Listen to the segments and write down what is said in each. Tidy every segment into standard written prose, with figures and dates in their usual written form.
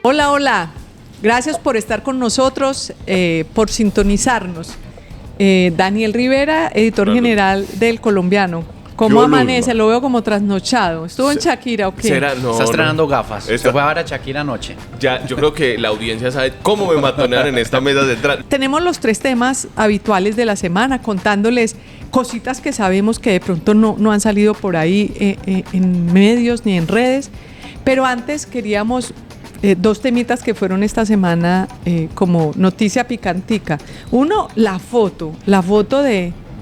Hola, hola. Gracias por estar con nosotros, por sintonizarnos. Daniel Rivera, editor general del Colombiano. ¿Cómo amanece? Lo veo como trasnochado. ¿Estuvo en Shakira o qué? No, está estrenando gafas. Se fue a ver a Shakira anoche. Ya, yo creo que la audiencia sabe cómo me matonean en esta mesa central. Tenemos los 3 temas habituales de la semana, contándoles cositas que sabemos que de pronto no han salido por ahí en medios ni en redes. Pero antes queríamos 2 temitas que fueron esta semana como noticia picantica. Uno, la foto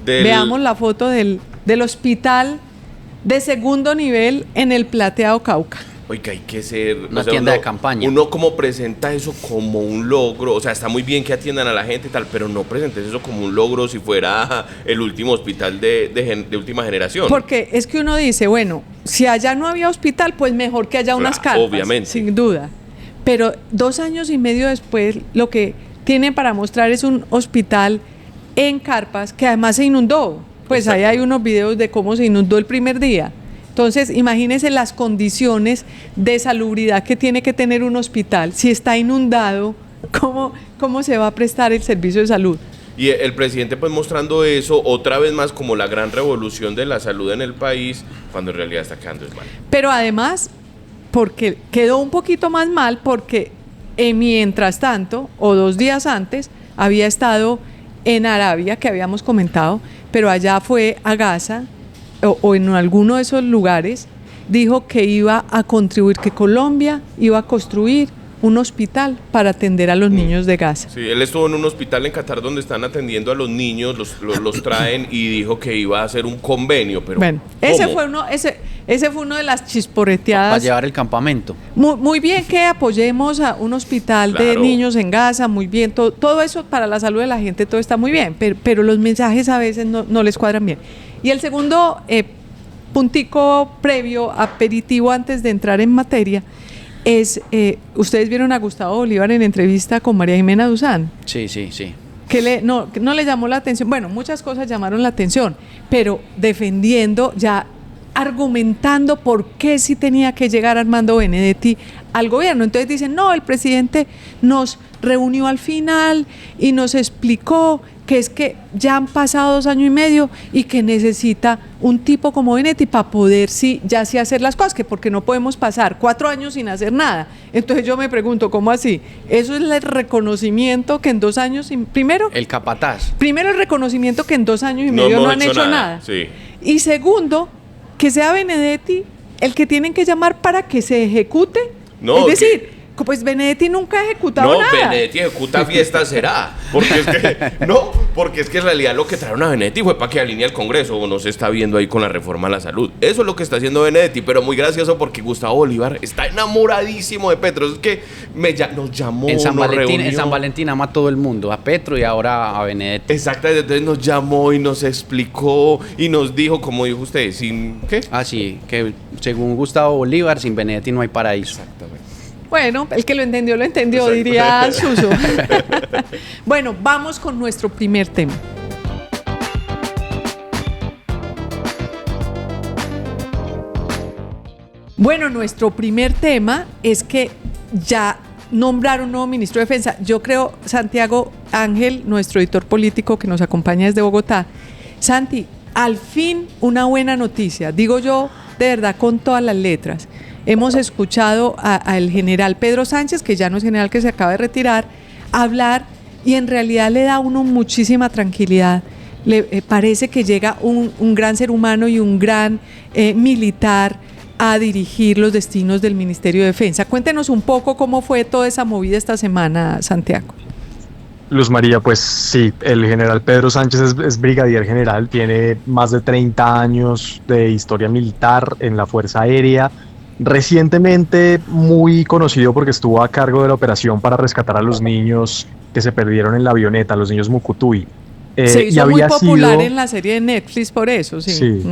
veamos la foto del hospital de segundo nivel en el Plateado Cauca. Oiga, hay que ser... Una tienda de campaña. Uno como presenta eso como un logro, o sea, está muy bien que atiendan a la gente y tal, pero no presentes eso como un logro si fuera el último hospital de última generación. Porque es que uno dice, bueno, si allá no había hospital, pues mejor que haya unas carpas. Obviamente. Sin duda. Pero 2 años y medio después, lo que tiene para mostrar es un hospital en carpas que además se inundó. Pues ahí hay unos videos de cómo se inundó el primer día. Entonces, imagínense las condiciones de salubridad que tiene que tener un hospital. Si está inundado, ¿cómo se va a prestar el servicio de salud? Y el presidente pues mostrando eso otra vez más como la gran revolución de la salud en el país, cuando en realidad está quedando mal. Pero además, porque quedó un poquito más mal, porque mientras tanto, o 2 días antes, había estado en Arabia, que habíamos comentado, pero allá fue a Gaza, o en alguno de esos lugares, dijo que iba a contribuir, que Colombia iba a construir un hospital para atender a los niños de Gaza. Sí, él estuvo en un hospital en Qatar donde están atendiendo a los niños, los traen y dijo que iba a hacer un convenio, pero bueno, ese fue uno de las chisporreteadas. Para llevar el campamento. Muy bien que apoyemos a un hospital de niños en Gaza, muy bien, todo eso para la salud de la gente, todo está muy bien, pero los mensajes a veces no les cuadran bien. Y el segundo puntico previo, aperitivo antes de entrar en materia, es, ustedes vieron a Gustavo Bolívar en entrevista con María Jimena Duzán. Sí. Que no le llamó la atención. Bueno, muchas cosas llamaron la atención, pero defendiendo, ya argumentando por qué sí tenía que llegar Armando Benedetti al gobierno. Entonces dicen, no, el presidente nos reunió al final y nos explicó que es que ya han pasado 2 años y medio y que necesita un tipo como Benedetti para poder sí hacer las cosas, que porque no podemos pasar 4 años sin hacer nada. Entonces yo me pregunto, ¿cómo así? Eso es el reconocimiento que en 2 años, primero... El capataz. Primero el reconocimiento que en 2 años y medio no han hecho nada. Sí. Y segundo, que sea Benedetti el que tienen que llamar para que se ejecute. No, es decir... Pues Benedetti nunca ha ejecutado nada. No, Benedetti ejecuta fiesta será. Porque es que en realidad lo que trajeron a Benedetti fue para que alinee el Congreso, o no se está viendo ahí con la reforma a la salud. Eso es lo que está haciendo Benedetti, pero muy gracioso porque Gustavo Bolívar está enamoradísimo de Petro. Es que nos llamó, en San Valentín ama a todo el mundo, a Petro y ahora a Benedetti. Exactamente, entonces nos llamó y nos explicó y nos dijo, como dijo usted, sin ¿qué? Ah, sí, que según Gustavo Bolívar, sin Benedetti no hay paraíso. Exactamente. Bueno, el que lo entendió, Exacto. Diría Suso. Bueno, vamos con nuestro primer tema. Bueno, nuestro primer tema es que ya nombraron un nuevo ministro de Defensa. Yo creo, Santiago Ángel, nuestro editor político que nos acompaña desde Bogotá. Santi, al fin una buena noticia, digo yo de verdad con todas las letras. Hemos escuchado al general Pedro Sánchez, que ya no es general, que se acaba de retirar, hablar y en realidad le da a uno muchísima tranquilidad. Le parece que llega un gran ser humano y un gran militar a dirigir los destinos del Ministerio de Defensa. Cuéntenos un poco cómo fue toda esa movida esta semana, Santiago. Luz María, pues sí, el general Pedro Sánchez es brigadier general, tiene más de 30 años de historia militar en la Fuerza Aérea. Recientemente muy conocido porque estuvo a cargo de la operación para rescatar a los niños que se perdieron en la avioneta, los niños Mucutuy. Se hizo muy popular en la serie de Netflix por eso, sí. Sí,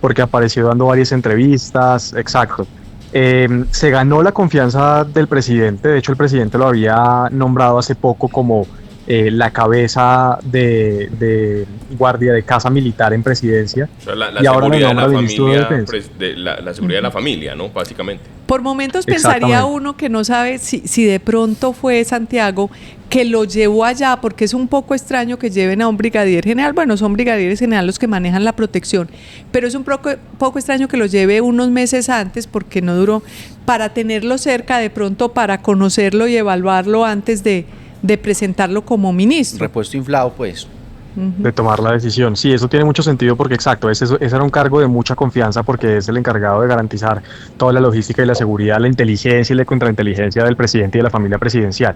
porque apareció dando varias entrevistas, exacto. Se ganó la confianza del presidente, de hecho el presidente lo había nombrado hace poco como la cabeza de guardia de casa militar en presidencia. O sea, la y ahora seguridad de la ministro de familia, Defensa. la seguridad de la familia, ¿no? Básicamente. Por momentos pensaría Exactamente. uno que no sabe si de pronto fue Santiago que lo llevó allá, porque es un poco extraño que lleven a un brigadier general. Bueno, son brigadieres generales los que manejan la protección, pero es un poco extraño que lo lleve unos meses antes, porque no duró, para tenerlo cerca, de pronto para conocerlo y evaluarlo antes de presentarlo como ministro. Repuesto inflado, pues. De tomar la decisión. Sí, eso tiene mucho sentido porque exacto, ese era un cargo de mucha confianza porque es el encargado de garantizar toda la logística y la seguridad, la inteligencia y la contrainteligencia del presidente y de la familia presidencial.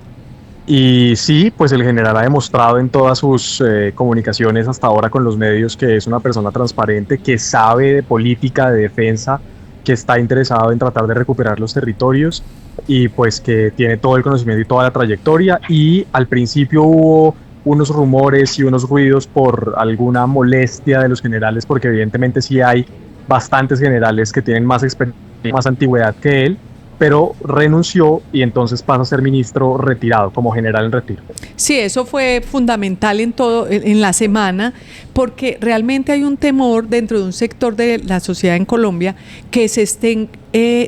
Y sí, pues el general ha demostrado en todas sus comunicaciones hasta ahora con los medios que es una persona transparente, que sabe de política, de defensa, que está interesado en tratar de recuperar los territorios y pues que tiene todo el conocimiento y toda la trayectoria. Y al principio hubo unos rumores y unos ruidos por alguna molestia de los generales, porque evidentemente sí hay bastantes generales que tienen más experiencia, más antigüedad que él, pero renunció y entonces pasa a ser ministro retirado, como general en retiro. Sí, eso fue fundamental en la semana, porque realmente hay un temor dentro de un sector de la sociedad en Colombia que se estén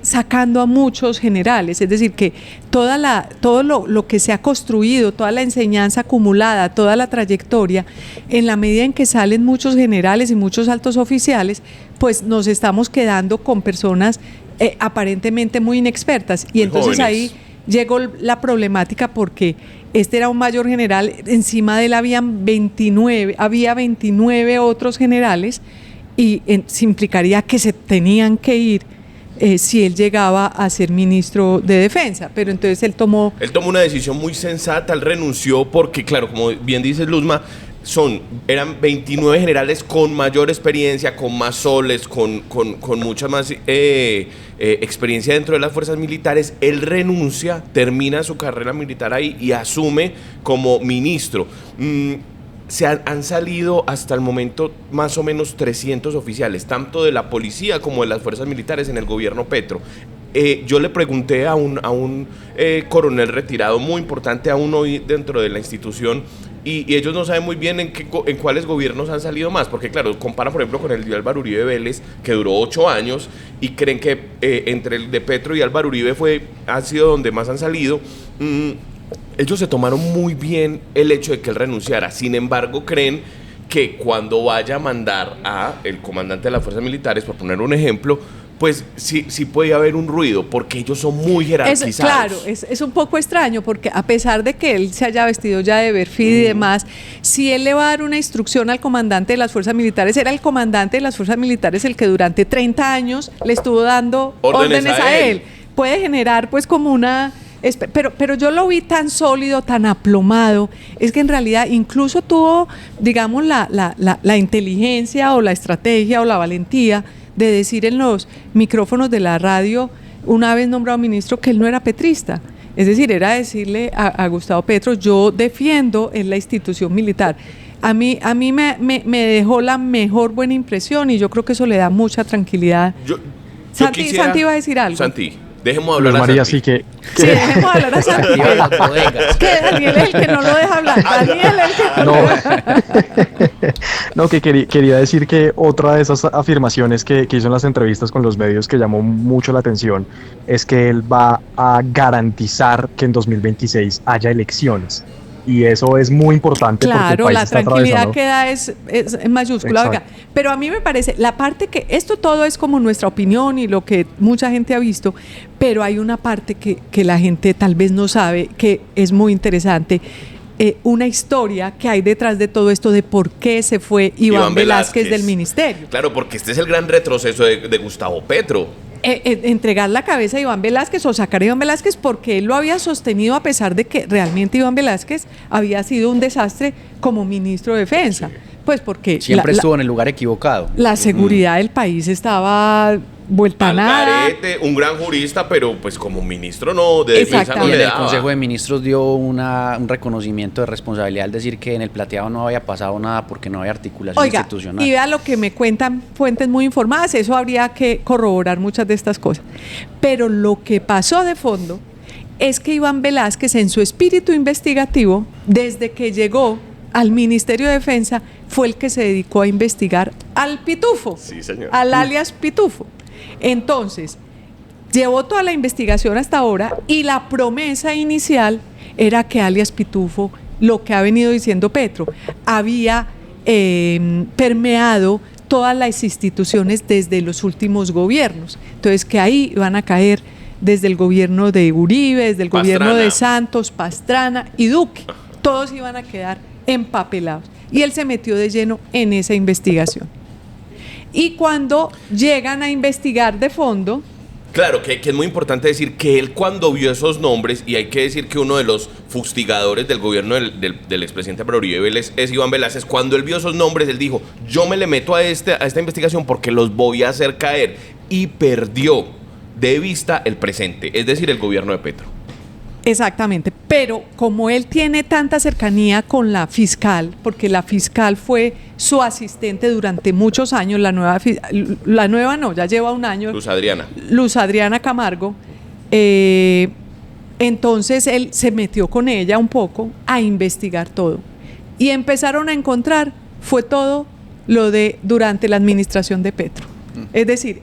sacando a muchos generales, es decir, que todo lo que se ha construido, toda la enseñanza acumulada, toda la trayectoria, en la medida en que salen muchos generales y muchos altos oficiales, pues nos estamos quedando con personas aparentemente muy inexpertas. Y entonces jóvenes. ahí llegó la problemática, porque este era un mayor general, encima de él había 29 otros generales, y se implicaría que se tenían que ir si él llegaba a ser ministro de Defensa. Pero entonces él tomó una decisión muy sensata, él renunció porque, claro, como bien dice Luzma, eran 29 generales con mayor experiencia, con más soles, con mucha más experiencia dentro de las fuerzas militares. Él renuncia, termina su carrera militar ahí y asume como ministro. Han salido hasta el momento más o menos 300 oficiales, tanto de la policía como de las fuerzas militares en el gobierno Petro. Yo le pregunté a un coronel retirado muy importante aún hoy dentro de la institución, y ellos no saben muy bien en cuáles gobiernos han salido más, porque claro, comparan por ejemplo con el de Álvaro Uribe Vélez, que duró 8 años, y creen que entre el de Petro y Álvaro Uribe ha sido donde más han salido. Ellos se tomaron muy bien el hecho de que él renunciara. Sin embargo, creen que cuando vaya a mandar a el comandante de las fuerzas militares, por poner un ejemplo, pues sí puede haber un ruido, porque ellos son muy jerarquizados. Claro, es un poco extraño, porque a pesar de que él se haya vestido ya de perfil y demás, si él le va a dar una instrucción al comandante de las fuerzas militares, era el comandante de las fuerzas militares el que durante 30 años le estuvo dando órdenes a él. Puede generar pues como una... Pero yo lo vi tan sólido, tan aplomado, es que en realidad incluso tuvo, digamos, la inteligencia o la estrategia o la valentía de decir en los micrófonos de la radio, una vez nombrado ministro, que él no era petrista. Es decir, era decirle a Gustavo Petro: yo defiendo en la institución militar. A mí me dejó la mejor buena impresión, y yo creo que eso le da mucha tranquilidad. Santi iba a decir algo. Santi, dejemos hablar a María, Santi. sí Sí, dejemos hablar a Santi. Que Daniel es el que no lo deja hablar. Daniel es el que no lo deja hablar. No, que quería decir que otra de esas afirmaciones que hizo en las entrevistas con los medios que llamó mucho la atención es que él va a garantizar que en 2026 haya elecciones. Y eso es muy importante, porque el Claro, país la está tranquilidad atravesando... que da es en mayúscula. Oiga, pero a mí me parece, la parte que, esto todo es como nuestra opinión y lo que mucha gente ha visto, pero hay una parte que la gente tal vez no sabe, que es muy interesante. Una historia que hay detrás de todo esto, de por qué se fue Iván Velázquez del ministerio. Claro, porque este es el gran retroceso de Gustavo Petro. Entregar la cabeza a Iván Velázquez o sacar a Iván Velázquez, porque él lo había sostenido a pesar de que realmente Iván Velázquez había sido un desastre como ministro de Defensa. Sí. Pues porque siempre estuvo en el lugar equivocado. La seguridad del país estaba vuelta a nada. Garete, un gran jurista, pero pues como ministro no, de defensa no le daba. Y el Consejo de Ministros dio un reconocimiento de responsabilidad al decir que en el plateado no había pasado nada porque no había articulación institucional. Y vea lo que me cuentan fuentes muy informadas, eso habría que corroborar muchas de estas cosas. Pero lo que pasó de fondo es que Iván Velásquez, en su espíritu investigativo, desde que llegó al Ministerio de Defensa, fue el que se dedicó a investigar al Pitufo, Sí, señor. al alias Pitufo. Entonces, llevó toda la investigación hasta ahora y la promesa inicial era que alias Pitufo, lo que ha venido diciendo Petro, había permeado todas las instituciones desde los últimos gobiernos. Entonces, que ahí iban a caer desde el gobierno de Uribe, desde el gobierno de Santos, Pastrana y Duque. Todos iban a quedar empapelados. Y él se metió de lleno en esa investigación. Y cuando llegan a investigar de fondo... Claro, que es muy importante decir que él cuando vio esos nombres, y hay que decir que uno de los fustigadores del gobierno del expresidente Uribe es Iván Velásquez, cuando él vio esos nombres, él dijo, yo me le meto a esta investigación porque los voy a hacer caer. Y perdió de vista el presente, es decir, el gobierno de Petro. Exactamente, pero como él tiene tanta cercanía con la fiscal, porque la fiscal fue su asistente durante muchos años, la nueva no, ya lleva un año. Luz Adriana Camargo, entonces él se metió con ella un poco a investigar todo. Y empezaron a encontrar, fue todo lo de durante la administración de Petro. Es decir,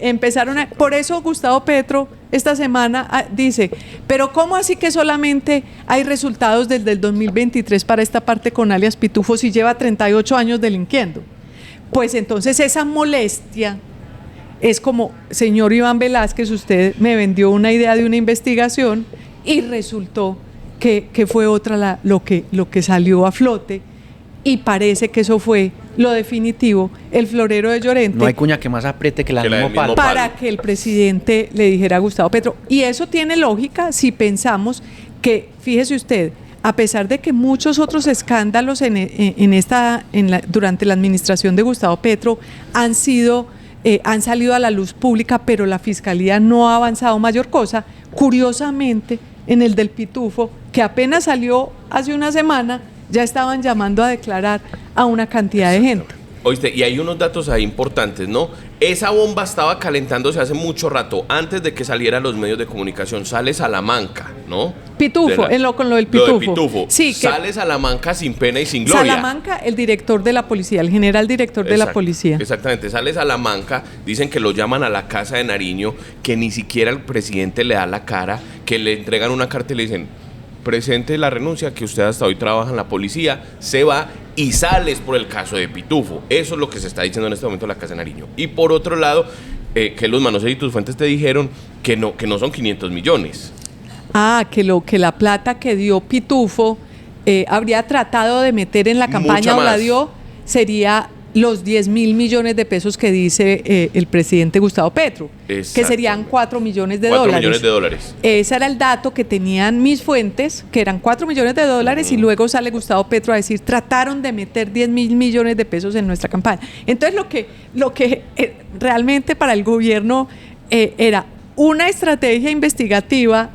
por eso Gustavo Petro esta semana dice, pero ¿cómo así que solamente hay resultados desde el 2023 para esta parte con alias Pitufo si lleva 38 años delinquiendo? Pues entonces esa molestia es como, señor Iván Velásquez, usted me vendió una idea de una investigación y resultó que fue otra lo que salió a flote, y parece que eso fue lo definitivo, el florero de Llorente. No hay cuña que más apriete que la mismo palo. Para que el presidente le dijera a Gustavo Petro. Y eso tiene lógica si pensamos que, fíjese usted, a pesar de que muchos otros escándalos durante la administración de Gustavo Petro han salido a la luz pública, pero la Fiscalía no ha avanzado mayor cosa, curiosamente, en el del Pitufo, que apenas salió hace una semana, ya estaban llamando a declarar a una cantidad de gente. Oíste, y hay unos datos ahí importantes, ¿no? Esa bomba estaba calentándose hace mucho rato, antes de que saliera a los medios de comunicación. Sale Salamanca, ¿no? Pitufo, con lo del Pitufo. Lo de Pitufo. Sí, sale Salamanca sin pena y sin gloria. Salamanca, el director de la policía, el general director de la policía. Exactamente, sale Salamanca, dicen que lo llaman a la casa de Nariño, que ni siquiera el presidente le da la cara, que le entregan una carta y le dicen, presente la renuncia, que usted hasta hoy trabaja en la policía, se va y sales por el caso de Pitufo. Eso es lo que se está diciendo en este momento en la casa de Nariño. Y por otro lado, que los Manosetti y tus fuentes te dijeron que no son 500 millones. Que la plata que dio Pitufo habría tratado de meter en la campaña o la dio, sería los 10.000 millones de pesos que dice el presidente Gustavo Petro, que serían 4 millones de dólares. 4 millones de dólares. Ese era el dato que tenían mis fuentes, que eran 4 millones de dólares, y luego sale Gustavo Petro a decir, trataron de meter 10.000 millones de pesos en nuestra campaña. Entonces lo que realmente para el gobierno era una estrategia investigativa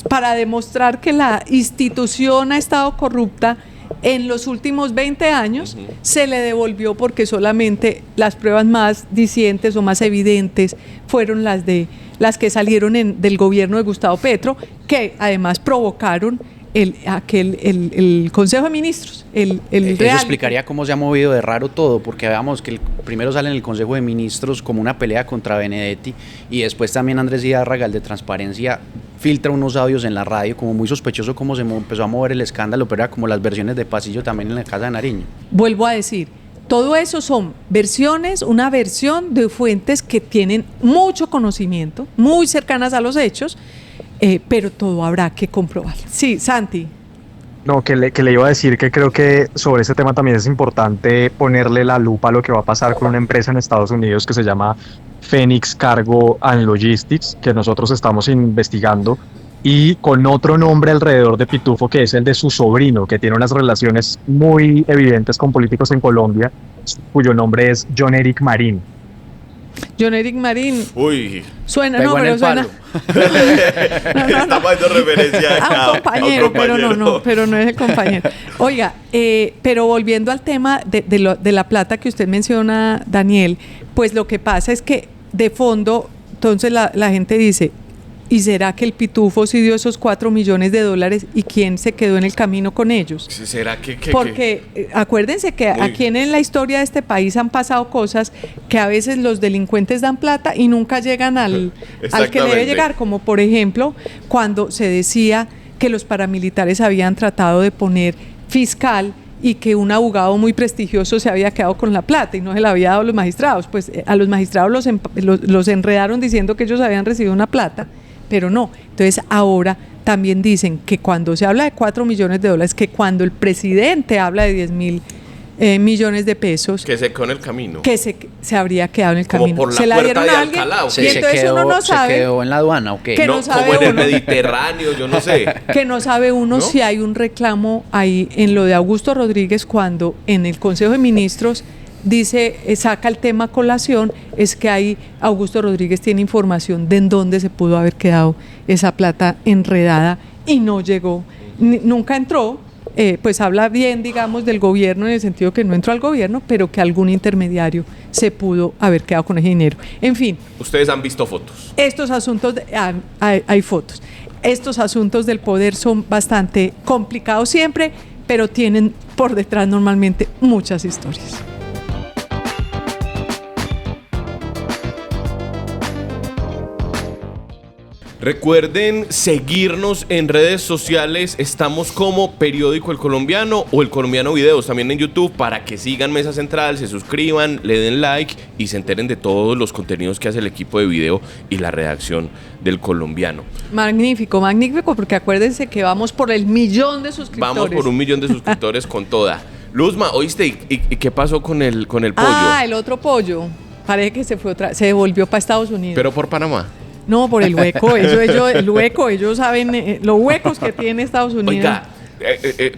para demostrar que la institución ha estado corrupta. En los últimos 20 años se le devolvió porque solamente las pruebas más dicientes o más evidentes fueron las que salieron del gobierno de Gustavo Petro, que además provocaron el Consejo de Ministros. Eso explicaría cómo se ha movido de raro todo, porque veamos que primero sale en el Consejo de Ministros como una pelea contra Benedetti, y después también Andrés Zárraga, el de Transparencia, filtra unos audios en la radio, como muy sospechoso cómo se empezó a mover el escándalo, pero era como las versiones de pasillo también en la casa de Nariño. Vuelvo a decir, todo eso son versiones, una versión de fuentes que tienen mucho conocimiento, muy cercanas a los hechos, pero todo habrá que comprobar. Sí, Santi. No, que le iba a decir que creo que sobre ese tema también es importante ponerle la lupa a lo que va a pasar con una empresa en Estados Unidos que se llama Phoenix Cargo and Logistics, que nosotros estamos investigando, y con otro nombre alrededor de Pitufo, que es el de su sobrino, que tiene unas relaciones muy evidentes con políticos en Colombia, cuyo nombre es John Eric Marín. John Eric Marín. Uy. Suena, no, pero suena. Estamos haciendo referencia a un compañero, pero no es el compañero. Oiga, pero volviendo al tema de la plata que usted menciona, Daniel, pues lo que pasa es que de fondo, entonces la gente dice, ¿Y será que el Pitufo sí dio esos 4 millones de dólares y quién se quedó en el camino con ellos? ¿Será que Porque acuérdense que aquí en la historia de este país han pasado cosas que a veces los delincuentes dan plata y nunca llegan al que debe llegar, como por ejemplo cuando se decía que los paramilitares habían tratado de poner fiscal y que un abogado muy prestigioso se había quedado con la plata y no se la había dado a los magistrados. Pues a los magistrados los enredaron diciendo que ellos habían recibido una plata, pero no. Entonces ahora también dicen que cuando se habla de 4 millones de dólares, que cuando el presidente habla de 10.000 millones de pesos, que se quedó en el camino, que se habría quedado en el como camino. por la se la puerta dieron de a alguien Alcalá, ¿o y qué? entonces uno no sabe. ¿Se quedó en la aduana o qué? Que no, no sabe como en el uno. Mediterráneo, yo no sé. Que no sabe uno ¿No? si hay un reclamo ahí en lo de Augusto Rodríguez cuando en el Consejo de Ministros dice, saca el tema a colación, es que ahí Augusto Rodríguez tiene información de en dónde se pudo haber quedado esa plata enredada y no llegó, nunca entró. Pues habla bien, digamos, del gobierno en el sentido que no entró al gobierno, pero que algún intermediario se pudo haber quedado con ese dinero. En fin. Ustedes han visto fotos. Estos asuntos, hay fotos. Estos asuntos del poder son bastante complicados siempre, pero tienen por detrás normalmente muchas historias. Recuerden seguirnos en redes sociales, estamos como Periódico El Colombiano o El Colombiano Videos, también en YouTube, para que sigan Mesa Central, se suscriban, le den like y se enteren de todos los contenidos que hace el equipo de video y la redacción del Colombiano. Magnífico, magnífico, porque acuérdense que vamos por el 1.000.000 de suscriptores. Vamos por 1.000.000 de suscriptores con toda. Luzma, ¿oíste? ¿Y qué pasó con el pollo? Ah, el otro pollo, parece que se devolvió para Estados Unidos. Pero por Panamá. No, por el hueco, ellos saben los huecos que tiene Estados Unidos. Oiga,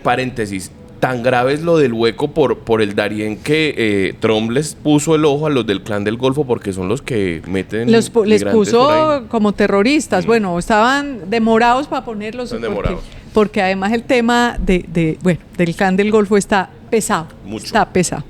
paréntesis, tan grave es lo del hueco por el Darién que Trump les puso el ojo a los del Clan del Golfo porque son los que meten les migrantes puso por ahí. como terroristas. Bueno, estaban demorados para ponerlos porque además el tema del Clan del Golfo está pesado. Mucho. Está pesado.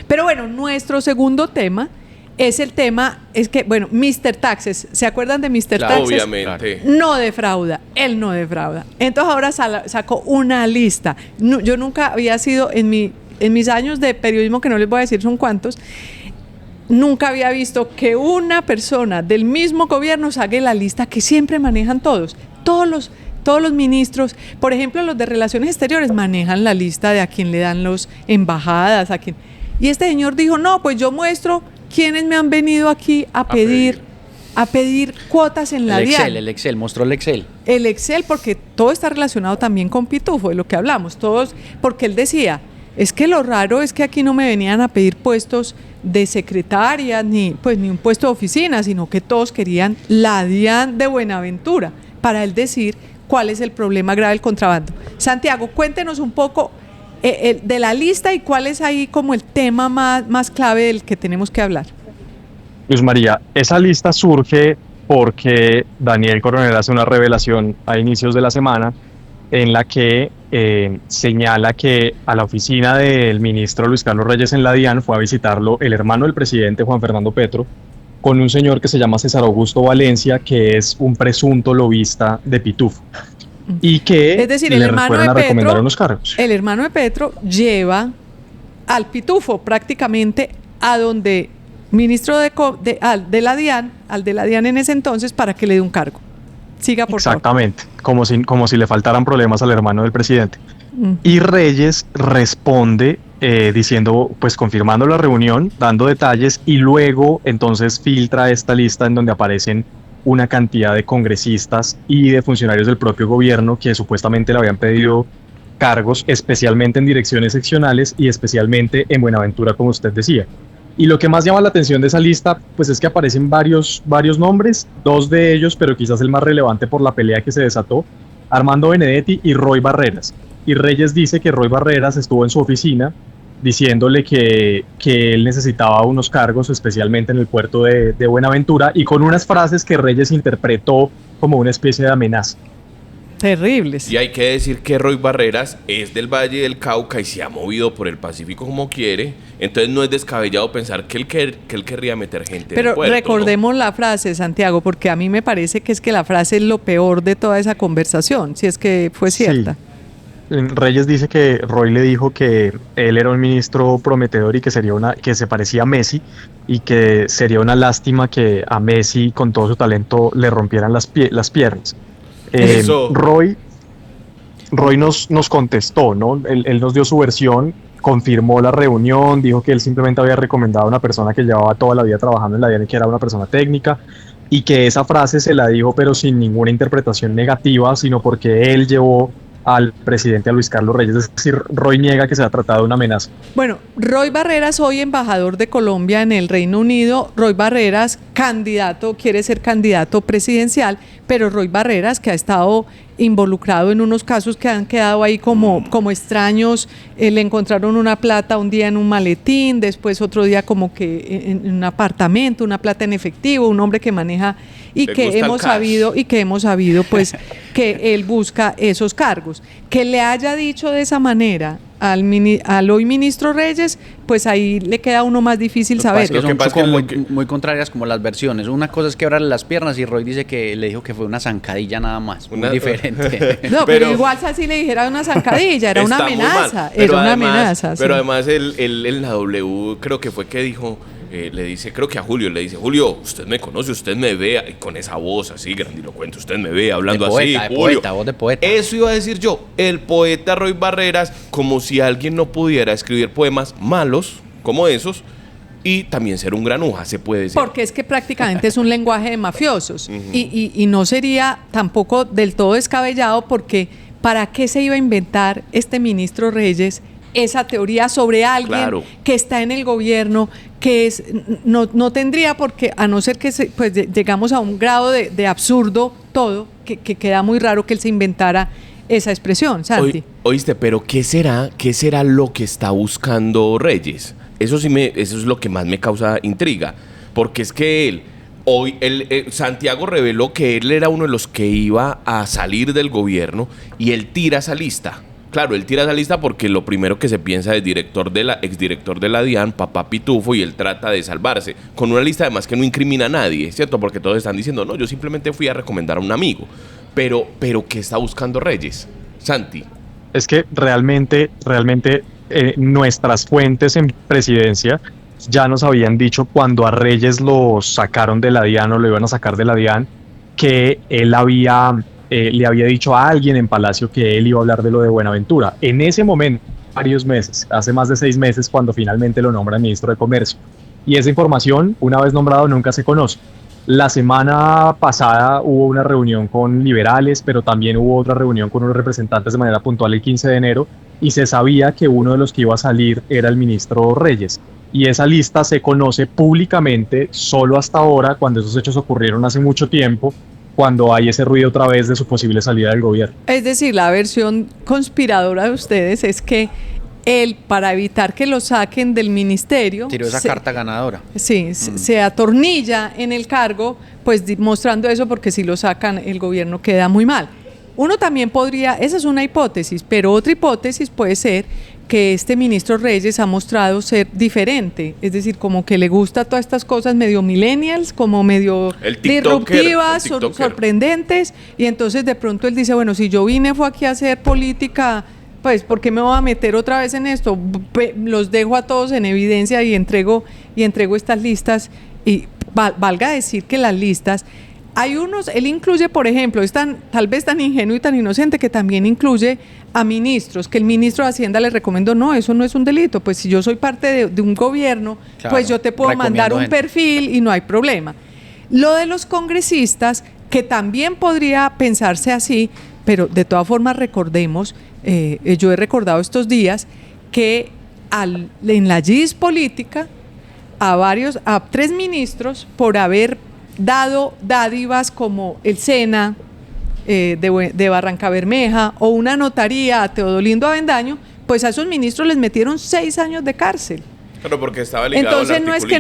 Pero bueno, nuestro segundo tema es el tema, es que, bueno, Mr. Taxes, ¿se acuerdan de Mr. Claro, Taxes? obviamente. No defrauda, él no defrauda. Entonces ahora sacó una lista. No, yo nunca había sido, en mis años de periodismo, que no les voy a decir son cuántos, nunca había visto que una persona del mismo gobierno saque la lista que siempre manejan todos los ministros, por ejemplo, los de Relaciones Exteriores manejan la lista de a quién le dan los embajadas, a quién. Y este señor dijo, no, pues yo muestro quiénes me han venido aquí a pedir cuotas en la DIAN. El Excel, mostró el Excel. El Excel, porque todo está relacionado también con Pitufo, de lo que hablamos, todos, porque él decía, es que lo raro es que aquí no me venían a pedir puestos de secretaria, ni un puesto de oficina, sino que todos querían la DIAN de Buenaventura, para él decir cuál es el problema grave del contrabando. Santiago, cuéntenos un poco de la lista y cuál es ahí como el tema más clave del que tenemos que hablar. Luz María, esa lista surge porque Daniel Coronel hace una revelación a inicios de la semana en la que señala que a la oficina del ministro Luis Carlos Reyes en la DIAN fue a visitarlo el hermano del presidente Juan Fernando Petro con un señor que se llama César Augusto Valencia, que es un presunto lobista de Pitufo. Y que es decir, le fueron a recomendar unos cargos. El hermano de Petro lleva al Pitufo prácticamente a donde ministro de la DIAN, al de la DIAN en ese entonces, para que le dé un cargo. Siga, por favor. Exactamente, como si le faltaran problemas al hermano del presidente. Y Reyes responde diciendo, pues confirmando la reunión, dando detalles, y luego entonces filtra esta lista en donde aparecen una cantidad de congresistas y de funcionarios del propio gobierno que supuestamente le habían pedido cargos, especialmente en direcciones seccionales y especialmente en Buenaventura, como usted decía. Y lo que más llama la atención de esa lista, pues es que aparecen varios nombres, dos de ellos, pero quizás el más relevante por la pelea que se desató, Armando Benedetti y Roy Barreras. Y Reyes dice que Roy Barreras estuvo en su oficina diciéndole que él necesitaba unos cargos, especialmente en el puerto de Buenaventura, y con unas frases que Reyes interpretó como una especie de amenaza. Terribles. Y hay que decir que Roy Barreras es del Valle del Cauca y se ha movido por el Pacífico como quiere. Entonces no es descabellado pensar que él querría meter gente en el Pero puerto, recordemos, ¿no? la frase, Santiago, porque a mí me parece que es que la frase es lo peor de toda esa conversación, si es que fue cierta. Sí. Reyes dice que Roy le dijo que él era un ministro prometedor y que se parecía a Messi y que sería una lástima que a Messi con todo su talento le rompieran las piernas. Eso. Roy nos contestó, ¿no? Él nos dio su versión, confirmó la reunión, dijo que él simplemente había recomendado a una persona que llevaba toda la vida trabajando en la DIAN y que era una persona técnica, y que esa frase se la dijo pero sin ninguna interpretación negativa, sino porque él llevó al presidente, a Luis Carlos Reyes. Es decir, Roy niega que se ha tratado de una amenaza. Bueno, Roy Barreras, hoy embajador de Colombia en el Reino Unido. Roy Barreras, quiere ser candidato presidencial, pero Roy Barreras, que ha estado involucrado en unos casos que han quedado ahí como extraños. Le encontraron una plata un día en un maletín, después otro día como que en un apartamento, una plata en efectivo, un hombre que maneja y que hemos sabido pues que él busca esos cargos. Que le haya dicho de esa manera al hoy ministro Reyes, pues ahí le queda a uno más difícil saber. Son muy contrarias como las versiones. Una cosa es quebrarle las piernas y Roy dice que le dijo que fue una zancadilla nada más, muy diferente. No, pero igual así le dijera una zancadilla, era una amenaza, Pero además él en la W creo que fue que dijo, le dice, creo que a Julio, le dice, Julio, usted me conoce, usted me ve, y con esa voz así grandilocuente, usted me ve hablando de poeta, así, de Julio. Poeta, voz de poeta. Eso iba a decir yo, el poeta Roy Barreras, como si alguien no pudiera escribir poemas malos como esos y también ser un granuja, se puede decir. Porque es que prácticamente es un lenguaje de mafiosos. Y no sería tampoco del todo descabellado, porque ¿para qué se iba a inventar este ministro Reyes esa teoría sobre alguien que está en el gobierno, que no tendría por qué, a no ser que pues llegamos a un grado de absurdo todo, que queda muy raro que él se inventara esa expresión, Santi? Oíste, pero ¿qué será lo que está buscando Reyes? Eso es lo que más me causa intriga, porque es que Santiago reveló que él era uno de los que iba a salir del gobierno y él tira esa lista. Claro, él tira esa lista porque lo primero que se piensa es exdirector de la DIAN, papá pitufo, y él trata de salvarse, con una lista además que no incrimina a nadie, ¿cierto? Porque todos están diciendo, no, yo simplemente fui a recomendar a un amigo. Pero ¿qué está buscando Reyes, Santi? Es que realmente nuestras fuentes en presidencia ya nos habían dicho, cuando a Reyes lo sacaron de la DIAN o lo iban a sacar de la DIAN, que él le había dicho a alguien en Palacio que él iba a hablar de lo de Buenaventura. En ese momento, varios meses, hace más de 6 meses, cuando finalmente lo nombran ministro de Comercio. Y esa información, una vez nombrado, nunca se conoce. La semana pasada hubo una reunión con liberales, pero también hubo otra reunión con unos representantes de manera puntual el 15 de enero, y se sabía que uno de los que iba a salir era el ministro Reyes. Y esa lista se conoce públicamente solo hasta ahora, cuando esos hechos ocurrieron hace mucho tiempo, cuando hay ese ruido otra vez de su posible salida del gobierno. Es decir, la versión conspiradora de ustedes es que él, para evitar que lo saquen del ministerio, tiró esa carta ganadora. Sí, se atornilla en el cargo, pues mostrando eso, porque si lo sacan el gobierno queda muy mal. Uno también podría, esa es una hipótesis, pero otra hipótesis puede ser que este ministro Reyes ha mostrado ser diferente, es decir, como que le gusta todas estas cosas medio millennials, como medio disruptivas, sorprendentes, y entonces de pronto él dice, bueno, si yo fue aquí a hacer política, pues ¿por qué me voy a meter otra vez en esto? Los dejo a todos en evidencia y entrego estas listas, y valga decir que las listas, hay unos, él incluye, por ejemplo, es tal vez tan ingenuo y tan inocente que también incluye a ministros, que el ministro de Hacienda le recomendó, no, eso no es un delito, pues si yo soy parte de un gobierno, claro, pues yo te puedo mandar un perfil y no hay problema. Lo de los congresistas, que también podría pensarse así, pero de todas formas recordemos, yo he recordado estos días que en la GIS política a 3 ministros por haber dado dádivas como el SENA de Barranca Bermeja o una notaría a Teodolindo Avendaño, pues a esos ministros les metieron 6 años de cárcel. Claro, porque estaba ligado Entonces al no es que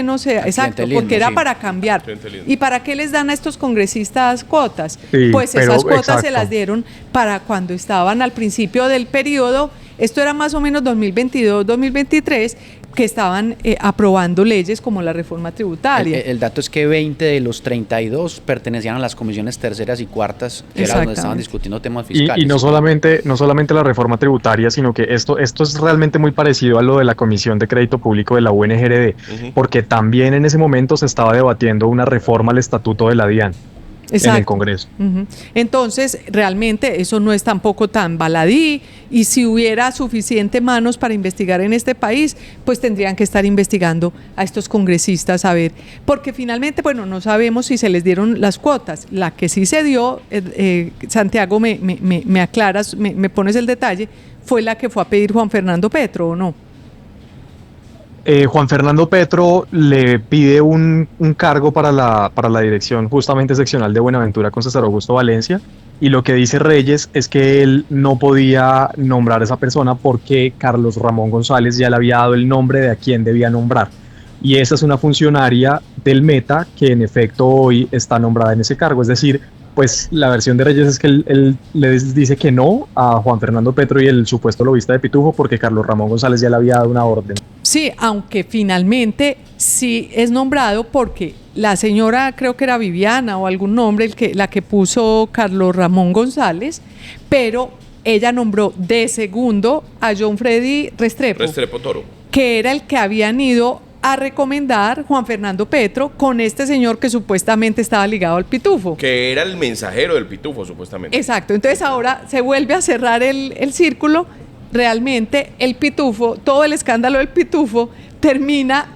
no sea, exacto, clientelismo, porque era sí. para cambiar. Clientelismo. ¿Y para qué les dan a estos congresistas cuotas? Sí, Pues pero esas cuotas se exacto. las dieron para cuando estaban al principio del periodo, esto era más o menos 2022-2023, que estaban aprobando leyes como la reforma tributaria. El dato es que 20 de los 32 pertenecían a las comisiones terceras y cuartas, que era donde estaban Exactamente. discutiendo temas fiscales. Y no solamente la reforma tributaria, sino que esto es realmente muy parecido a lo de la Comisión de Crédito Público de la UNGRD, porque también en ese momento se estaba debatiendo una reforma al estatuto de la DIAN en el Congreso. Ujú. Entonces, realmente eso no es tampoco tan baladí, y si hubiera suficiente manos para investigar en este país, pues tendrían que estar investigando a estos congresistas a ver, porque finalmente, bueno, no sabemos si se les dieron las cuotas. La que sí se dio, Santiago, me aclaras, me pones el detalle, fue la que fue a pedir Juan Fernando Petro, ¿o no? Juan Fernando Petro le pide un cargo para la dirección justamente seccional de Buenaventura con César Augusto Valencia, y lo que dice Reyes es que él no podía nombrar a esa persona porque Carlos Ramón González ya le había dado el nombre de a quién debía nombrar. Y esa es una funcionaria del Meta que en efecto hoy está nombrada en ese cargo. Es decir, pues la versión de Reyes es que él le dice que no a Juan Fernando Petro y el supuesto lobista de Pitufo porque Carlos Ramón González ya le había dado una orden. Sí, aunque finalmente sí es nombrado porque la señora, creo que era Viviana o algún nombre, la que puso Carlos Ramón González, pero ella nombró de segundo a John Freddy Restrepo Toro. que era el que habían ido a recomendar Juan Fernando Petro con este señor que supuestamente estaba ligado al Pitufo. Que era el mensajero del Pitufo, supuestamente. Exacto, entonces ahora se vuelve a cerrar el círculo. Realmente el Pitufo, todo el escándalo del Pitufo termina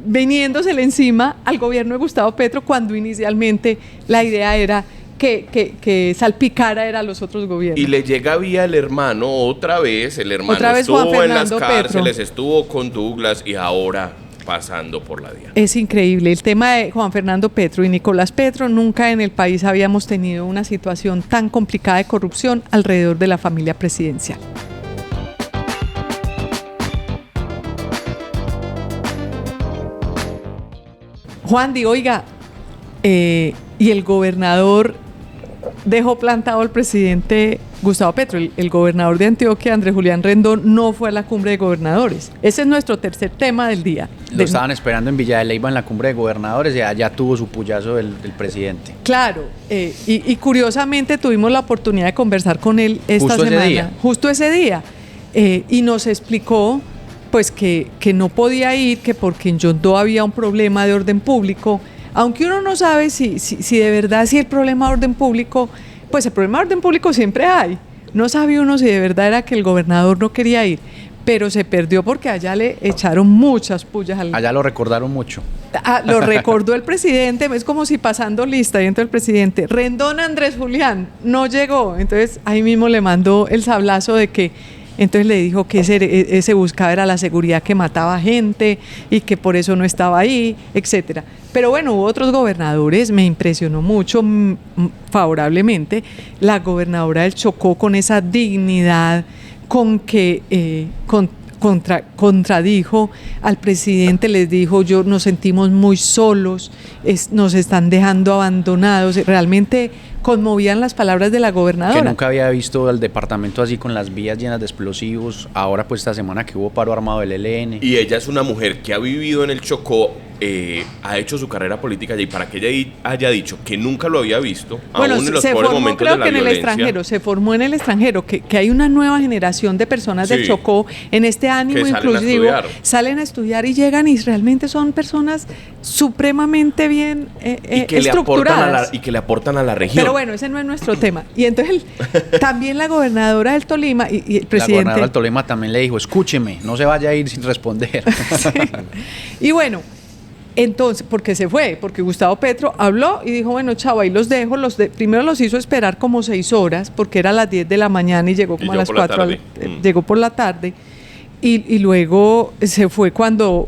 viniéndosele encima al gobierno de Gustavo Petro, cuando inicialmente la idea era que salpicara era a los otros gobiernos. Y le llega vía el hermano otra vez. El hermano Otra vez estuvo Juan en las Fernando cárceles, Petro. estuvo con Douglas y ahora pasando por la DIAN. Es increíble, el tema de Juan Fernando Petro y Nicolás Petro, nunca en el país habíamos tenido una situación tan complicada de corrupción alrededor de la familia presidencial. Juan Di, oiga, y el gobernador dejó plantado al presidente Gustavo Petro, el gobernador de Antioquia, Andrés Julián Rendón, no fue a la cumbre de gobernadores. Ese es nuestro tercer tema del día. Lo estaban esperando en Villa de Leyva en la cumbre de gobernadores y allá tuvo su puyazo del presidente. Claro, y curiosamente tuvimos la oportunidad de conversar con él esta semana. Justo ese día. Y nos explicó pues que no podía ir, que porque en Yondó había un problema de orden público, aunque uno no sabe si de verdad si el problema de orden público, pues el problema de orden público siempre hay. No sabe uno si de verdad era que el gobernador no quería ir, pero se perdió porque allá le echaron muchas pullas al... Allá lo recordaron mucho. Lo recordó el presidente, es como si pasando lista dentro del presidente. Rendón Andrés Julián no llegó, entonces ahí mismo le mandó el sablazo de que... Entonces le dijo que ese buscaba era la seguridad que mataba gente y que por eso no estaba ahí, etcétera. Pero bueno, hubo otros gobernadores, me impresionó mucho favorablemente la gobernadora del Chocó con esa dignidad con que contradijo al presidente, les dijo, nos sentimos muy solos, nos están dejando abandonados. Realmente conmovían las palabras de la gobernadora. Que nunca había visto el departamento así con las vías llenas de explosivos. Ahora pues esta semana que hubo paro armado del ELN. Y ella es una mujer que ha vivido en el Chocó, ha hecho su carrera política allí, para que ella haya dicho que nunca lo había visto, bueno, aún en los se pobres formó momentos creo de la que en el violencia. extranjero, se formó en el extranjero, que hay una nueva generación de personas del Sí. Chocó en este ánimo Que salen a inclusivo, estudiar. salen a estudiar y llegan y realmente son personas supremamente bien Y que estructuradas. le aportan a la región. Pero bueno, ese no es nuestro tema. Y entonces también la gobernadora del Tolima y el La presidente... gobernadora del Tolima también le dijo, escúcheme, no se vaya a ir sin responder. Sí. Y bueno, entonces, porque se fue, porque Gustavo Petro habló y dijo, bueno, chavo, ahí los dejo, primero los hizo esperar como 6 horas, porque era a las 10 de la mañana y llegó como a las 4, llegó por la tarde, y luego se fue cuando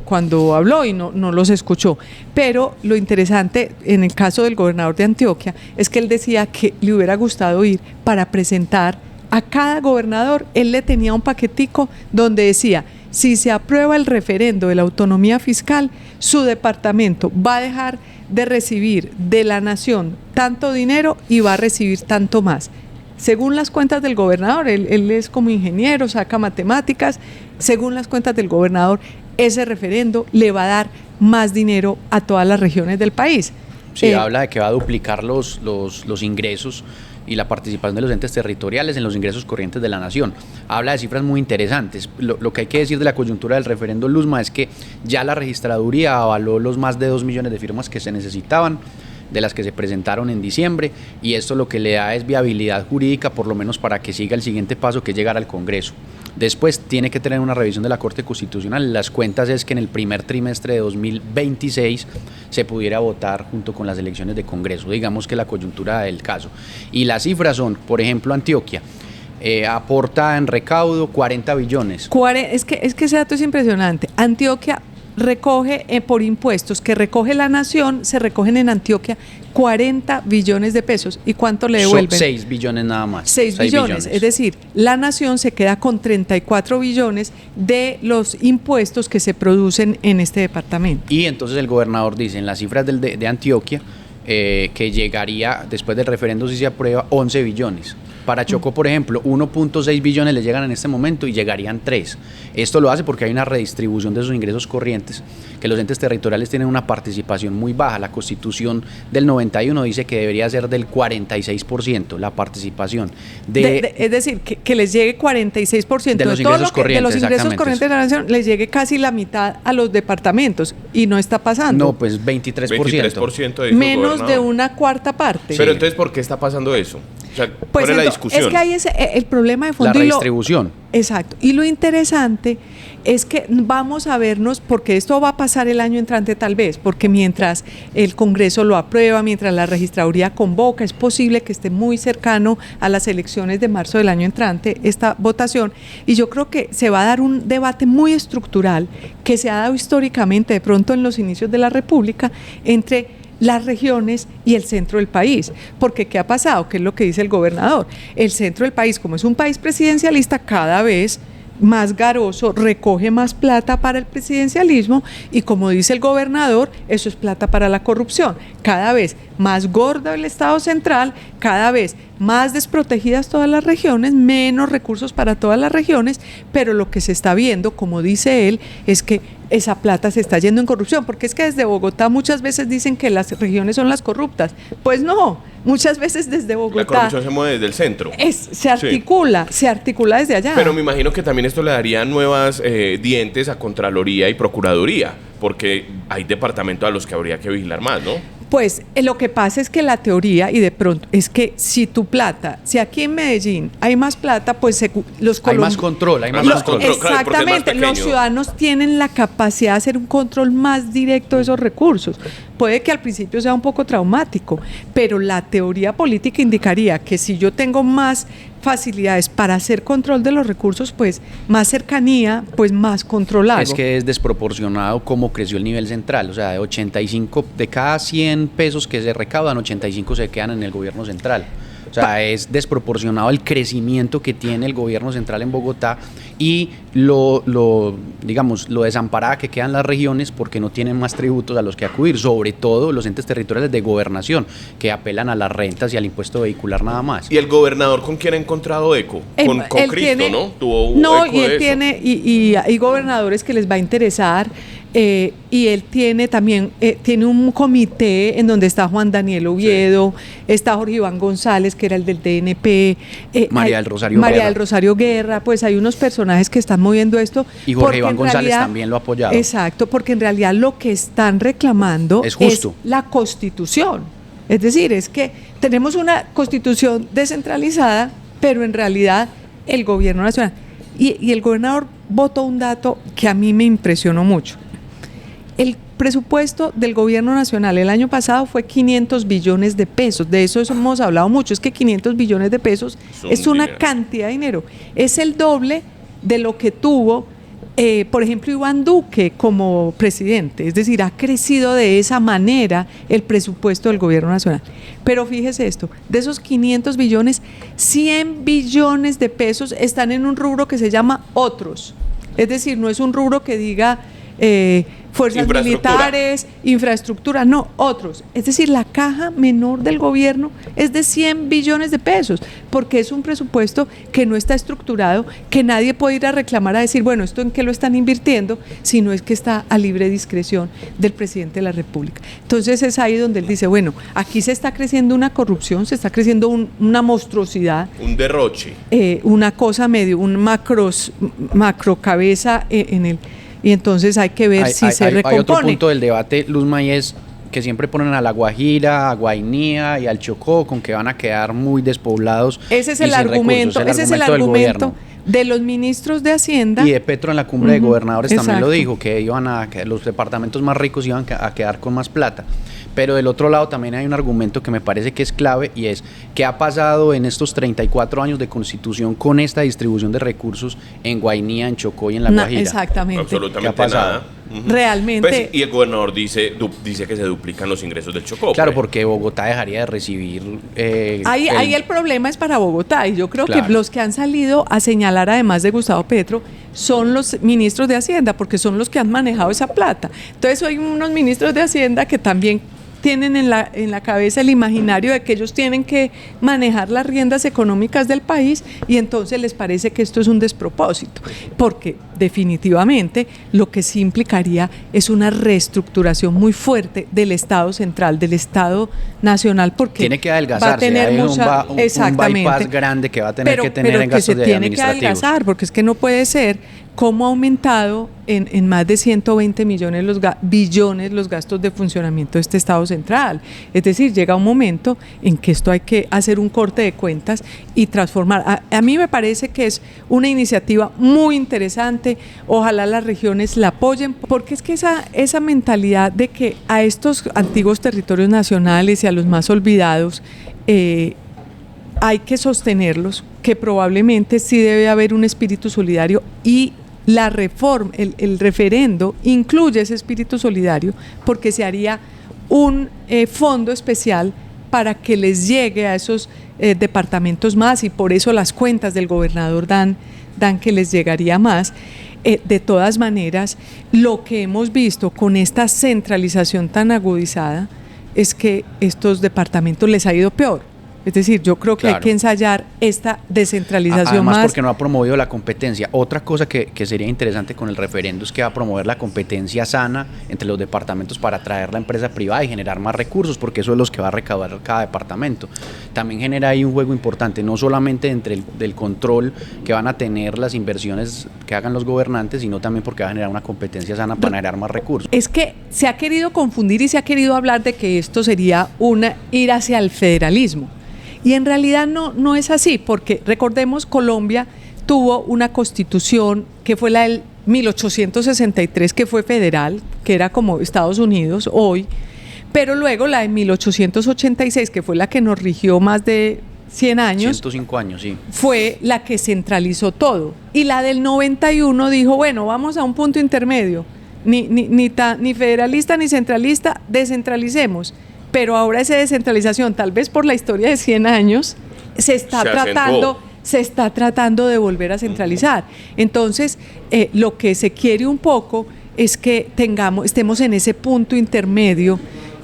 habló y no los escuchó. Pero lo interesante en el caso del gobernador de Antioquia es que él decía que le hubiera gustado ir para presentar a cada gobernador. Él le tenía un paquetico donde decía, si se aprueba el referendo de la autonomía fiscal, su departamento va a dejar de recibir de la nación tanto dinero y va a recibir tanto más. Según las cuentas del gobernador, él es como ingeniero, saca matemáticas, según las cuentas del gobernador, ese referendo le va a dar más dinero a todas las regiones del país. Sí, habla de que va a duplicar los ingresos y la participación de los entes territoriales en los ingresos corrientes de la nación. Habla de cifras muy interesantes. Lo que hay que decir de la coyuntura del referendo Luzma es que ya la registraduría avaló los más de 2 millones de firmas que se necesitaban, de las que se presentaron en diciembre, y esto lo que le da es viabilidad jurídica, por lo menos para que siga el siguiente paso, que es llegar al Congreso. Después tiene que tener una revisión de la Corte Constitucional. Las cuentas es que en el primer trimestre de 2026 se pudiera votar junto con las elecciones de Congreso, digamos que la coyuntura del caso. Y las cifras son, por ejemplo, Antioquia aporta en recaudo 40 billones. Es que ese dato es impresionante. Antioquia recoge por impuestos que recoge la nación, se recogen en Antioquia 40 billones de pesos. ¿Y cuánto le devuelven? Son 6 billones nada más. 6 billones. Es decir, la nación se queda con 34 billones de los impuestos que se producen en este departamento. Y entonces el gobernador dice en las cifras de Antioquia que llegaría, después del referendo si se aprueba, 11 billones. Para Chocó, por ejemplo, 1.6 billones le llegan en este momento y llegarían 3. Esto lo hace porque hay una redistribución de esos ingresos corrientes, que los entes territoriales tienen una participación muy baja. La Constitución del 91 dice que debería ser del 46% la participación. Es decir, que les llegue 46% de los ingresos corrientes, de los ingresos corrientes de la nación, les llegue casi la mitad a los departamentos, y no está pasando. No, pues 23%. 23% menos de una cuarta parte. Pero entonces, ¿por qué está pasando eso? O sea, pues ¿cuál es la discusión? Es que hay el problema de fondo. La redistribución. Exacto. Y lo interesante es que vamos a vernos, porque esto va a pasar el año entrante tal vez, porque mientras el Congreso lo aprueba, mientras la registraduría convoca, es posible que esté muy cercano a las elecciones de marzo del año entrante esta votación, y yo creo que se va a dar un debate muy estructural que se ha dado históricamente de pronto en los inicios de la República entre las regiones y el centro del país, porque ¿qué ha pasado? ¿Qué es lo que dice el gobernador? El centro del país, como es un país presidencialista, cada vez más garoso, recoge más plata para el presidencialismo, y como dice el gobernador, eso es plata para la corrupción. Cada vez más gordo el Estado central, cada vez más desprotegidas todas las regiones, menos recursos para todas las regiones, pero lo que se está viendo, como dice él, es que esa plata se está yendo en corrupción, porque es que desde Bogotá muchas veces dicen que las regiones son las corruptas. Pues no, muchas veces desde Bogotá... La corrupción se mueve desde el centro. Se articula desde allá. Pero me imagino que también esto le daría nuevas dientes a Contraloría y Procuraduría, porque hay departamentos a los que habría que vigilar más, ¿no? Pues lo que pasa es que la teoría, y de pronto, es que si aquí en Medellín hay más plata, pues los colombianos... Hay más control, Exactamente, claro, los ciudadanos tienen la capacidad de hacer un control más directo de esos recursos. Puede que al principio sea un poco traumático, pero la teoría política indicaría que si yo tengo más facilidades para hacer control de los recursos, pues más cercanía, pues más controlado. Es que es desproporcionado cómo creció el nivel central, o sea, de 85, de cada 100 pesos que se recaudan, 85 se quedan en el gobierno central. O sea, es desproporcionado el crecimiento que tiene el gobierno central en Bogotá y lo desamparada que quedan las regiones porque no tienen más tributos a los que acudir, sobre todo los entes territoriales de gobernación, que apelan a las rentas y al impuesto vehicular nada más. ¿Y el gobernador con quién ha encontrado eco? Con Cristo, ¿no? Tuvo eco y él de tiene, eso. y hay gobernadores que les va a interesar. Y él tiene también tiene un comité en donde está Juan Daniel Oviedo, está Jorge Iván González, que era el del DNP, María del Rosario Guerra, pues hay unos personajes que están moviendo esto. Y Jorge Iván González también lo ha apoyado. Exacto, porque en realidad lo que están reclamando es justo. Es la Constitución. Es decir, es que tenemos una Constitución descentralizada, pero en realidad el gobierno nacional. Y el gobernador votó un dato que a mí me impresionó mucho. El presupuesto del gobierno nacional el año pasado fue 500 billones de pesos. De eso hemos hablado mucho. Es que 500 billones de pesos es una cantidad de dinero. Es el doble de lo que tuvo, por ejemplo, Iván Duque como presidente. Es decir, ha crecido de esa manera el presupuesto del gobierno nacional. Pero fíjese esto, de esos 500 billones, 100 billones de pesos están en un rubro que se llama otros. Es decir, no es un rubro que diga fuerzas militares, infraestructura, no, otros. Es decir, la caja menor del gobierno es de 100 billones de pesos, porque es un presupuesto que no está estructurado, que nadie puede ir a reclamar a decir, bueno, ¿esto en qué lo están invirtiendo? Sino es que está a libre discreción del presidente de la República. Entonces es ahí donde él dice, bueno, aquí se está creciendo una corrupción, se está creciendo una monstruosidad. Un derroche. Una cosa medio, un macro cabeza en el... Y entonces hay que ver si se recompone. Hay otro punto del debate, Luzma, y es que siempre ponen a La Guajira, a Guainía y al Chocó con que van a quedar muy despoblados. Ese es el argumento, de los ministros de Hacienda. Y de Petro en la cumbre de gobernadores también lo dijo, que los departamentos más ricos iban a quedar con más plata. Pero del otro lado también hay un argumento que me parece que es clave, y es qué ha pasado en estos 34 años de constitución con esta distribución de recursos en Guainía, en Chocó y en La Guajira. Exactamente. Absolutamente nada. Realmente. Pues, y el gobernador dice que se duplican los ingresos del Chocó. Claro, porque Bogotá dejaría de recibir... Ahí el problema es para Bogotá, y yo creo que los que han salido a señalar, además de Gustavo Petro, son los ministros de Hacienda, porque son los que han manejado esa plata. Entonces hay unos ministros de Hacienda que también tienen en la cabeza el imaginario de que ellos tienen que manejar las riendas económicas del país, y entonces les parece que esto es un despropósito, porque definitivamente lo que sí implicaría es una reestructuración muy fuerte del Estado central, del Estado nacional, porque tiene que adelgazarse, va a tener un bypass grande que va a tener que tener en gastos administrativos. Tiene que adelgazar, porque es que no puede ser cómo ha aumentado en más de 120 billones los gastos de funcionamiento de este Estado central. Es decir, llega un momento en que esto hay que hacer un corte de cuentas y transformar. A mí me parece que es una iniciativa muy interesante, ojalá las regiones la apoyen, porque es que esa mentalidad de que a estos antiguos territorios nacionales y a los más olvidados hay que sostenerlos, que probablemente sí debe haber un espíritu solidario, y la reforma, el referendo incluye ese espíritu solidario, porque se haría un fondo especial para que les llegue a esos departamentos más, y por eso las cuentas del gobernador dan que les llegaría más. De todas maneras, lo que hemos visto con esta centralización tan agudizada es que estos departamentos les ha ido peor. Es decir, yo creo que hay que ensayar esta descentralización Además, más. porque no ha promovido la competencia. Otra cosa que sería interesante con el referendo es que va a promover la competencia sana entre los departamentos para atraer la empresa privada y generar más recursos, porque eso es lo que va a recaudar cada departamento. También genera ahí un juego importante, no solamente entre del control que van a tener las inversiones que hagan los gobernantes, sino también porque va a generar una competencia sana para generar más recursos. Es que se ha querido confundir y se ha querido hablar de que esto sería ir hacia el federalismo. Y en realidad no es así, porque recordemos, Colombia tuvo una constitución que fue la del 1863, que fue federal, que era como Estados Unidos hoy, pero luego la de 1886, que fue la que nos rigió más de 100 años, 105 años, sí, fue la que centralizó todo. Y la del 91 dijo, bueno, vamos a un punto intermedio, ni federalista ni centralista, descentralicemos. Pero ahora esa descentralización, tal vez por la historia de 100 años, se está tratando de volver a centralizar. Entonces, lo que se quiere un poco es que estemos en ese punto intermedio,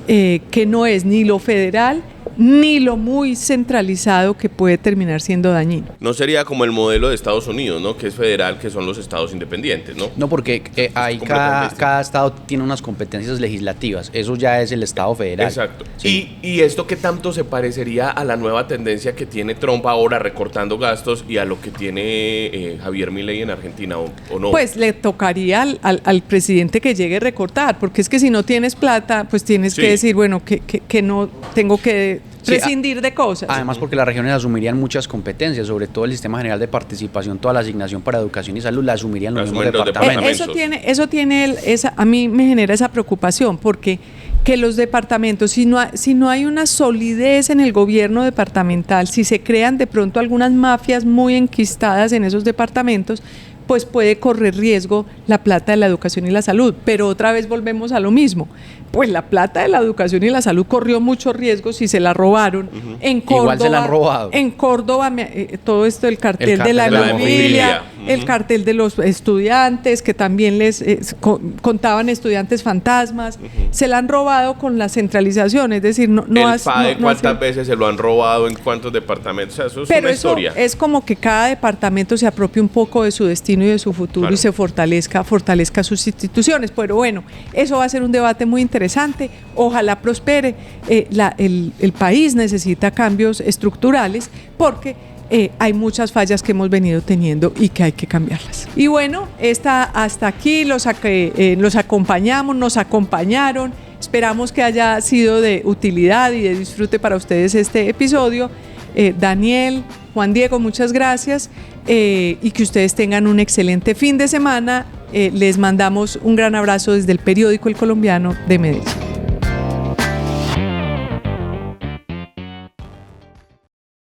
que no es ni lo federal ni lo muy centralizado, que puede terminar siendo dañino. No sería como el modelo de Estados Unidos, ¿no? Que es federal, que son los estados independientes, ¿no? No, porque ahí cada estado tiene unas competencias legislativas. Eso ya es el estado federal. Exacto. Sí. ¿Y esto qué tanto se parecería a la nueva tendencia que tiene Trump ahora recortando gastos y a lo que tiene Javier Milei en Argentina, o no? Pues le tocaría al presidente que llegue a recortar, porque es que si no tienes plata, pues tienes que decir, bueno, que no tengo que prescindir de cosas. Además, porque las regiones asumirían muchas competencias, sobre todo el Sistema General de Participación, toda la asignación para educación y salud la asumirían los mismos departamentos. Eso tiene a mí me genera esa preocupación, porque que los departamentos, si no hay una solidez en el gobierno departamental, si se crean de pronto algunas mafias muy enquistadas en esos departamentos, pues puede correr riesgo la plata de la educación y la salud. Pero otra vez volvemos a lo mismo. pues la plata de la educación y la salud corrió muchos riesgos y se la robaron. En Córdoba, Igual se la han robado. En Córdoba, todo esto, el cartel de la hemofilia, el cartel de los estudiantes, que también les contaban estudiantes fantasmas, se la han robado con la centralización, es decir, el PADE, ¿cuántas veces se lo han robado? ¿En cuántos departamentos? O sea, eso es una historia. Es como que cada departamento se apropie un poco de su destino y de su futuro, claro, y se fortalezca sus instituciones. Pero bueno, eso va a ser un debate muy interesante. Ojalá prospere. El país necesita cambios estructurales porque hay muchas fallas que hemos venido teniendo y que hay que cambiarlas. Y bueno, hasta aquí los acompañamos, nos acompañaron. Esperamos que haya sido de utilidad y de disfrute para ustedes este episodio. Daniel, Juan Diego, muchas gracias y que ustedes tengan un excelente fin de semana. Les mandamos un gran abrazo desde el periódico El Colombiano de Medellín.